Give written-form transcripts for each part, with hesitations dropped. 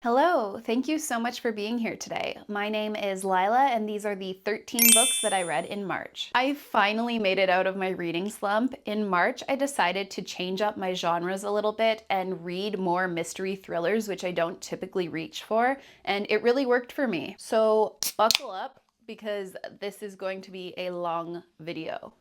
Hello, thank you so much for being here today. My name is Lila, and these are the 13 books that I read in March. I finally made it out of my reading slump. In March, I decided to change up my genres a little bit and read more mystery thrillers, which I don't typically reach for, and it really worked for me. So buckle up because this is going to be a long video.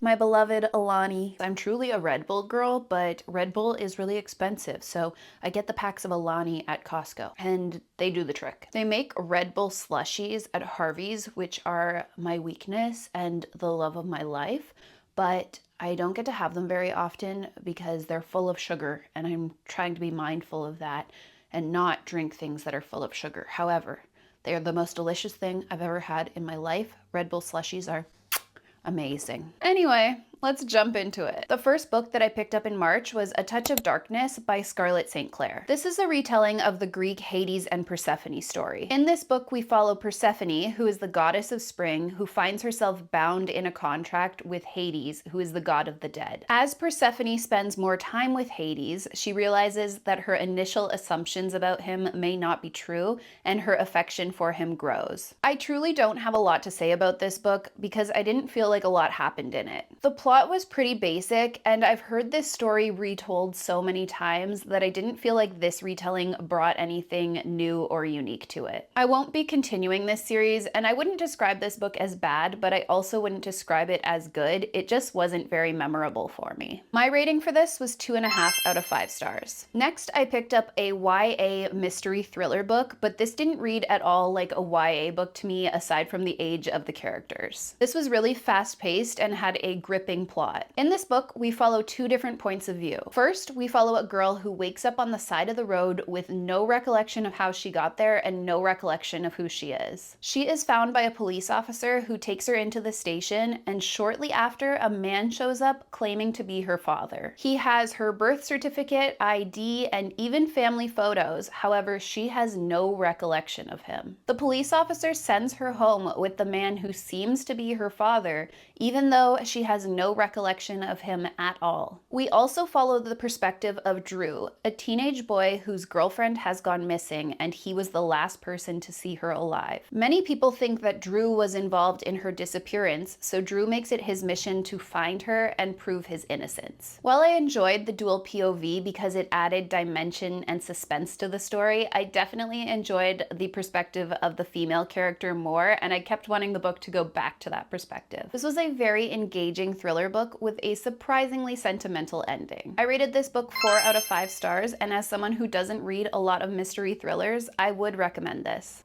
My beloved Alani. I'm truly a Red Bull girl, but Red Bull is really expensive, so I get the packs of Alani at Costco, and they do the trick. They make Red Bull slushies at Harvey's, which are my weakness and the love of my life, but I don't get to have them very often because they're full of sugar, and I'm trying to be mindful of that and not drink things that are full of sugar. However, they are the most delicious thing I've ever had in my life. Red Bull slushies are amazing. Anyway, let's jump into it. The first book that I picked up in March was A Touch of Darkness by Scarlett St. Clair. This is a retelling of the Greek Hades and Persephone story. In this book, we follow Persephone, who is the goddess of spring, who finds herself bound in a contract with Hades, who is the god of the dead. As Persephone spends more time with Hades, she realizes that her initial assumptions about him may not be true, and her affection for him grows. I truly don't have a lot to say about this book because I didn't feel like a lot happened in it. The plot was pretty basic, and I've heard this story retold so many times that I didn't feel like this retelling brought anything new or unique to it. I won't be continuing this series, and I wouldn't describe this book as bad, but I also wouldn't describe it as good. It just wasn't very memorable for me. My rating for this was 2.5 out of 5 stars. Next, I picked up a YA mystery thriller book, but this didn't read at all like a YA book to me aside from the age of the characters. This was really fast-paced and had a gripping plot. In this book, we follow two different points of view. First, we follow a girl who wakes up on the side of the road with no recollection of how she got there and no recollection of who she is. She is found by a police officer who takes her into the station, and shortly after, a man shows up claiming to be her father. He has her birth certificate, ID, and even family photos. However, she has no recollection of him. The police officer sends her home with the man who seems to be her father, even though she has no recollection of him at all. We also follow the perspective of Drew, a teenage boy whose girlfriend has gone missing, and he was the last person to see her alive. Many people think that Drew was involved in her disappearance, so Drew makes it his mission to find her and prove his innocence. While I enjoyed the dual POV because it added dimension and suspense to the story, I definitely enjoyed the perspective of the female character more, and I kept wanting the book to go back to that perspective. This was a very engaging thriller book with a surprisingly sentimental ending. I rated this book 4 out of 5 stars, and as someone who doesn't read a lot of mystery thrillers, I would recommend this.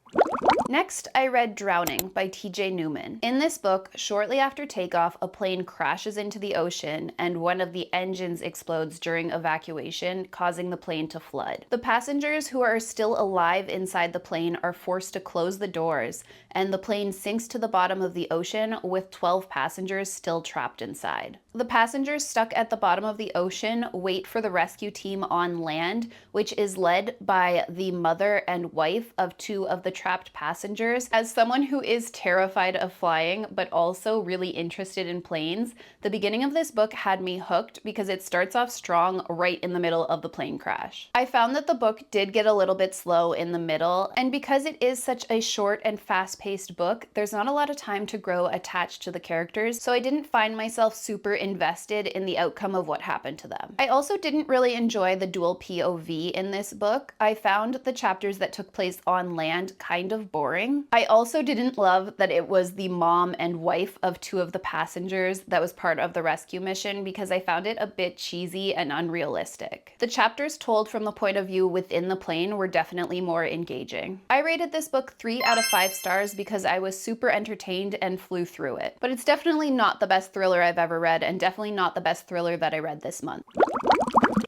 Next, I read Drowning by T.J. Newman. In this book, shortly after takeoff, a plane crashes into the ocean and one of the engines explodes during evacuation, causing the plane to flood. The passengers who are still alive inside the plane are forced to close the doors, and the plane sinks to the bottom of the ocean with 12 passengers still trapped inside. The passengers stuck at the bottom of the ocean wait for the rescue team on land, which is led by the mother and wife of two of the trapped passengers. As someone who is terrified of flying, but also really interested in planes, the beginning of this book had me hooked because it starts off strong right in the middle of the plane crash. I found that the book did get a little bit slow in the middle, and because it is such a short and fast-paced book, there's not a lot of time to grow attached to the characters, so I didn't find myself super invested in the outcome of what happened to them. I also didn't really enjoy the dual POV in this book. I found the chapters that took place on land kind of boring. I also didn't love that it was the mom and wife of two of the passengers that was part of the rescue mission because I found it a bit cheesy and unrealistic. The chapters told from the point of view within the plane were definitely more engaging. I rated this book 3 out of 5 stars because I was super entertained and flew through it. But it's definitely not the best thriller I've ever read, and definitely not the best thriller that I read this month.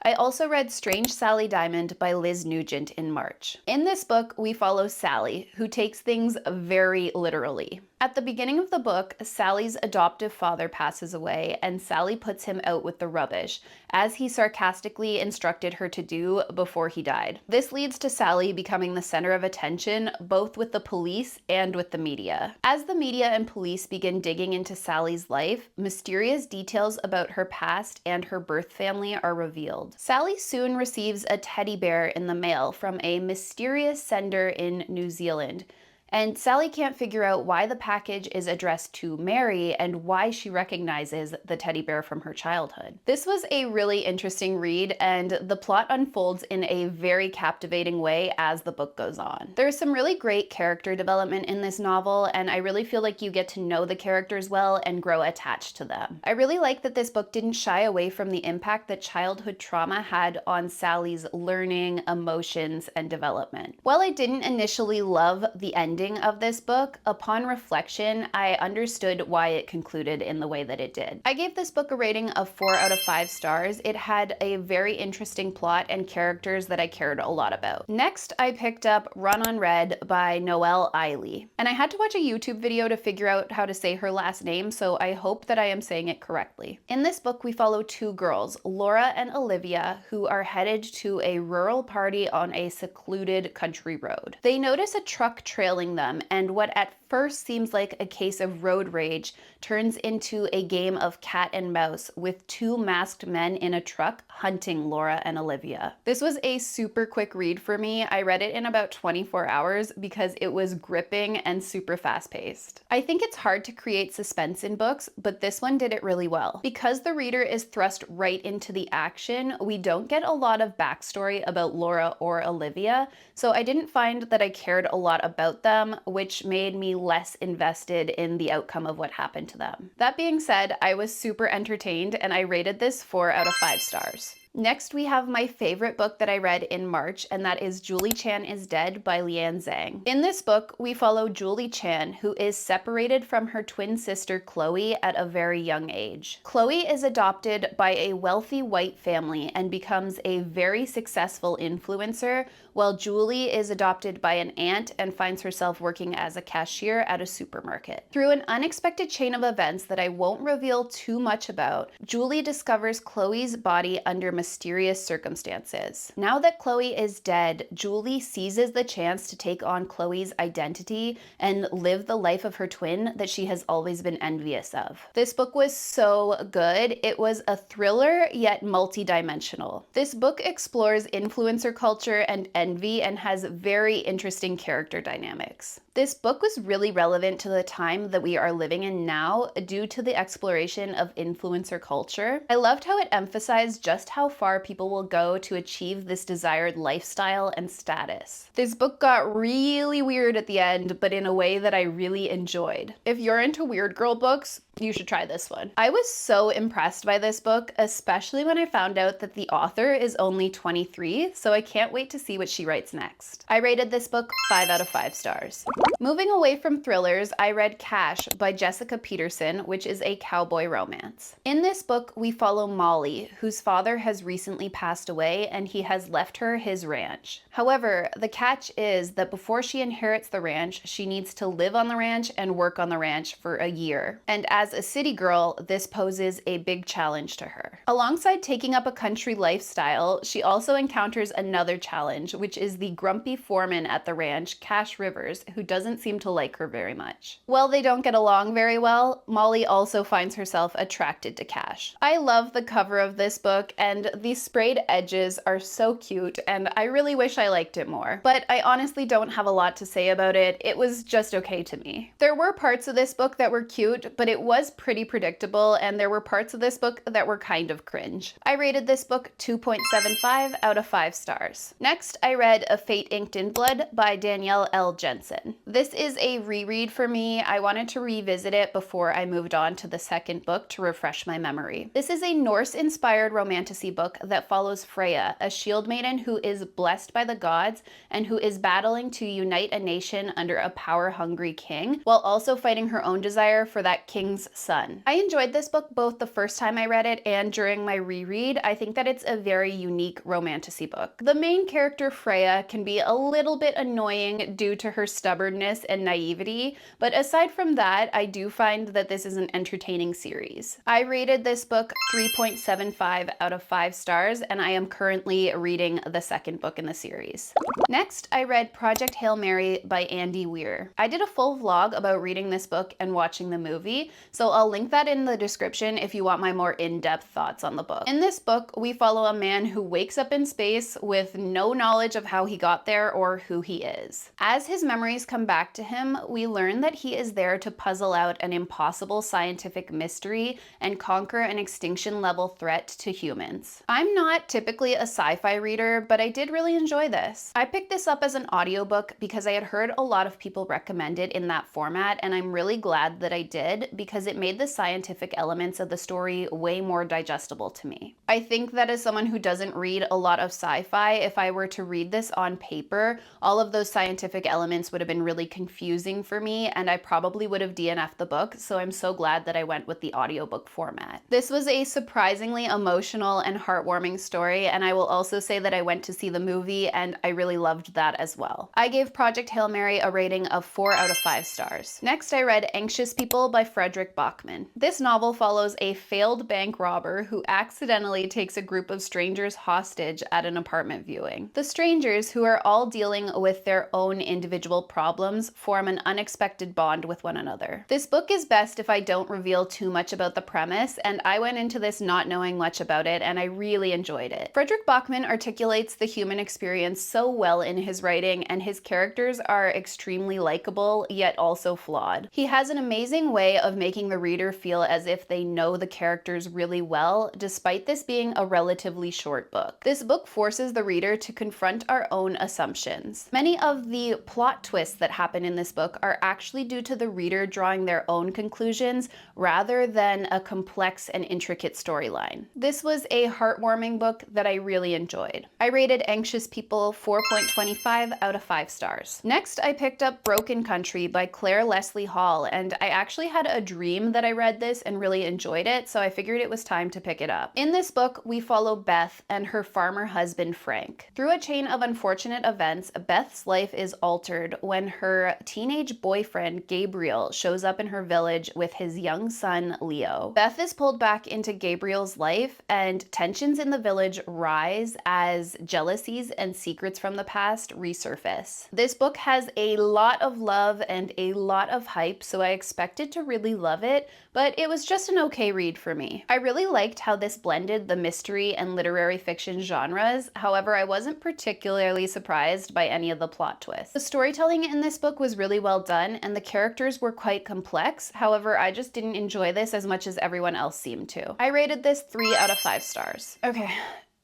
I also read Strange Sally Diamond by Liz Nugent in March. In this book, we follow Sally, who takes things very literally. At the beginning of the book, Sally's adoptive father passes away, and Sally puts him out with the rubbish, as he sarcastically instructed her to do before he died. This leads to Sally becoming the center of attention, both with the police and with the media. As the media and police begin digging into Sally's life, mysterious details about her past and her birth family are revealed. Sally soon receives a teddy bear in the mail from a mysterious sender in New Zealand. And Sally can't figure out why the package is addressed to Mary and why she recognizes the teddy bear from her childhood. This was a really interesting read, and the plot unfolds in a very captivating way as the book goes on. There's some really great character development in this novel, and I really feel like you get to know the characters well and grow attached to them. I really like that this book didn't shy away from the impact that childhood trauma had on Sally's learning, emotions, and development. While I didn't initially love the ending of this book, upon reflection, I understood why it concluded in the way that it did. I gave this book a rating of 4 out of 5 stars. It had a very interesting plot and characters that I cared a lot about. Next, I picked up Run on Red by Noelle Eiley. And I had to watch a YouTube video to figure out how to say her last name, so I hope that I am saying it correctly. In this book, we follow 2 girls, Laura and Olivia, who are headed to a rural party on a secluded country road. They notice a truck trailing them, and what at first seems like a case of road rage turns into a game of cat and mouse with 2 masked men in a truck hunting Laura and Olivia. This was a super quick read for me. I read it in about 24 hours because it was gripping and super fast-paced. I think it's hard to create suspense in books, but this one did it really well. Because the reader is thrust right into the action, we don't get a lot of backstory about Laura or Olivia, so I didn't find that I cared a lot about them, which made me less invested in the outcome of what happened to them. That being said, I was super entertained and I rated this 4 out of 5 stars. Next, we have my favorite book that I read in March, and that is Julie Chan is Dead by Leanne Zhang. In this book, we follow Julie Chan, who is separated from her twin sister Chloe at a very young age. Chloe is adopted by a wealthy white family and becomes a very successful influencer, while Julie is adopted by an aunt and finds herself working as a cashier at a supermarket. Through an unexpected chain of events that I won't reveal too much about, Julie discovers Chloe's body under mysterious circumstances. Now that Chloe is dead, Julie seizes the chance to take on Chloe's identity and live the life of her twin that she has always been envious of. This book was so good. It was a thriller, yet multi-dimensional. This book explores influencer culture and envy and has very interesting character dynamics. This book was really relevant to the time that we are living in now due to the exploration of influencer culture. I loved how it emphasized just how far people will go to achieve this desired lifestyle and status. This book got really weird at the end, but in a way that I really enjoyed. If you're into weird girl books, you should try this one. I was so impressed by this book, especially when I found out that the author is only 23, so I can't wait to see what she writes next. I rated this book 5 out of 5 stars. Moving away from thrillers, I read Cash by Jessica Peterson, which is a cowboy romance. In this book, we follow Molly, whose father has recently passed away and he has left her his ranch. However, the catch is that before she inherits the ranch, she needs to live on the ranch and work on the ranch for a year. And as a city girl, this poses a big challenge to her. Alongside taking up a country lifestyle, she also encounters another challenge, which is the grumpy foreman at the ranch, Cash Rivers, who doesn't seem to like her very much. While they don't get along very well, Molly also finds herself attracted to Cash. I love the cover of this book, and the sprayed edges are so cute, and I really wish I liked it more. But I honestly don't have a lot to say about it. It was just okay to me. There were parts of this book that were cute, but it was pretty predictable, and there were parts of this book that were kind of cringe. I rated this book 2.75 out of 5 stars. Next, I read A Fate Inked in Blood by Danielle L. Jensen. This is a reread for me. I wanted to revisit it before I moved on to the second book to refresh my memory. This is a Norse-inspired romantasy book that follows Freya, a shield maiden who is blessed by the gods and who is battling to unite a nation under a power-hungry king, while also fighting her own desire for that king's son. I enjoyed this book both the first time I read it and during my reread, I think that it's a very unique romantasy book. The main character, Freya, can be a little bit annoying due to her stubbornness and naivety, but aside from that, I do find that this is an entertaining series. I rated this book 3.75 out of 5 stars, and I am currently reading the second book in the series. Next, I read Project Hail Mary by Andy Weir. I did a full vlog about reading this book and watching the movie, so I'll link that in the description if you want my more in-depth thoughts on the book. In this book, we follow a man who wakes up in space with no knowledge of how he got there or who he is. As his memories come back to him, we learn that he is there to puzzle out an impossible scientific mystery and conquer an extinction-level threat to humans. I'm not typically a sci-fi reader, but I did really enjoy this. I picked this up as an audiobook because I had heard a lot of people recommend it in that format, and I'm really glad that I did because it made the scientific elements of the story way more digestible to me. I think that as someone who doesn't read a lot of sci-fi, if I were to read this on paper, all of those scientific elements would have been really confusing for me, and I probably would have DNF'd the book, so I'm so glad that I went with the audiobook format. This was a surprisingly emotional and heartwarming story, and I will also say that I went to see the movie and I really loved that as well. I gave Project Hail Mary a rating of 4 out of 5 stars. Next, I read Anxious People by Frederick Bachman. This novel follows a failed bank robber who accidentally takes a group of strangers hostage at an apartment viewing. The strangers, who are all dealing with their own individual problems, form an unexpected bond with one another. This book is best if I don't reveal too much about the premise, and I went into this not knowing much about it, and I really enjoyed it. Frederick Bachman articulates the human experience so well in his writing, and his characters are extremely likable, yet also flawed. He has an amazing way of making the reader feel as if they know the characters really well, despite this being a relatively short book. This book forces the reader to confront our own assumptions. Many of the plot twists that happen in this book are actually due to the reader drawing their own conclusions rather than a complex and intricate storyline. This was a heartwarming book that I really enjoyed. I rated Anxious People 4.25 out of 5 stars. Next, I picked up Broken Country by Claire Leslie Hall, and I actually had a dream that I read this and really enjoyed it, so I figured it was time to pick it up. In this book, we follow Beth and her farmer husband, Frank. Through a chain of unfortunate events, Beth's life is altered when her teenage boyfriend, Gabriel, shows up in her village with his young son, Leo. Beth is pulled back into Gabriel's life, and tensions in the village rise as jealousies and secrets from the past resurface. This book has a lot of love and a lot of hype, so I expected to really love it, but it was just an okay read for me. I really liked how this blended the mystery and literary fiction genres. However, I wasn't particularly surprised by any of the plot twists. The storytelling in this book was really well done, and the characters were quite complex. However, I just didn't enjoy this as much as everyone else seemed to. I rated this 3 out of 5 stars. Okay,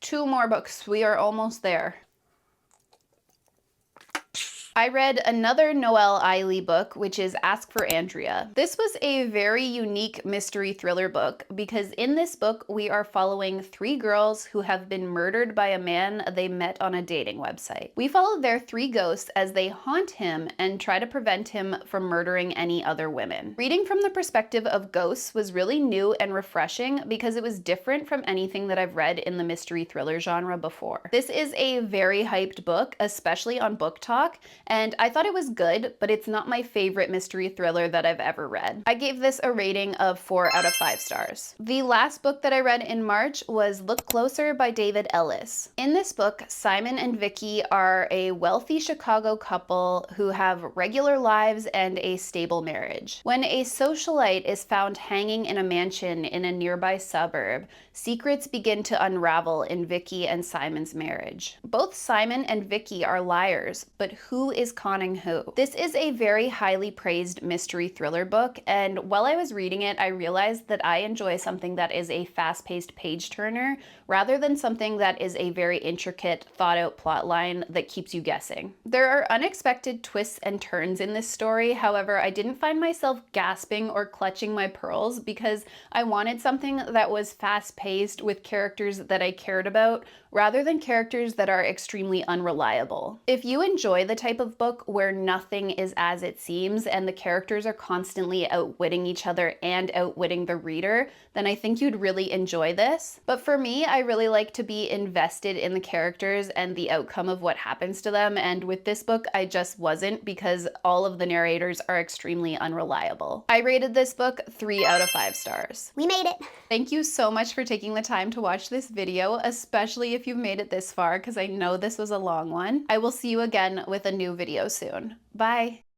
2 more books. We are almost there. I read another Noelle Eiley book, which is Ask for Andrea. This was a very unique mystery thriller book because in this book we are following 3 girls who have been murdered by a man they met on a dating website. We follow their 3 ghosts as they haunt him and try to prevent him from murdering any other women. Reading from the perspective of ghosts was really new and refreshing because it was different from anything that I've read in the mystery thriller genre before. This is a very hyped book, especially on Book Talk, and I thought it was good, but it's not my favorite mystery thriller that I've ever read. I gave this a rating of 4 out of 5 stars. The last book that I read in March was Look Closer by David Ellis. In this book, Simon and Vicky are a wealthy Chicago couple who have regular lives and a stable marriage. When a socialite is found hanging in a mansion in a nearby suburb, secrets begin to unravel in Vicky and Simon's marriage. Both Simon and Vicky are liars, but who is conning who? This is a very highly praised mystery thriller book, and while I was reading it, I realized that I enjoy something that is a fast-paced page turner rather than something that is a very intricate, thought-out plotline that keeps you guessing. There are unexpected twists and turns in this story. However, I didn't find myself gasping or clutching my pearls because I wanted something that was fast-paced with characters that I cared about rather than characters that are extremely unreliable. If you enjoy the type type of book where nothing is as it seems and the characters are constantly outwitting each other and outwitting the reader, then I think you'd really enjoy this. But for me, I really like to be invested in the characters and the outcome of what happens to them, and with this book, I just wasn't because all of the narrators are extremely unreliable. I rated this book 3 out of 5 stars. We made it. Thank you so much for taking the time to watch this video, especially if you've made it this far, because I know this was a long one. I will see you again with a new video soon. Bye!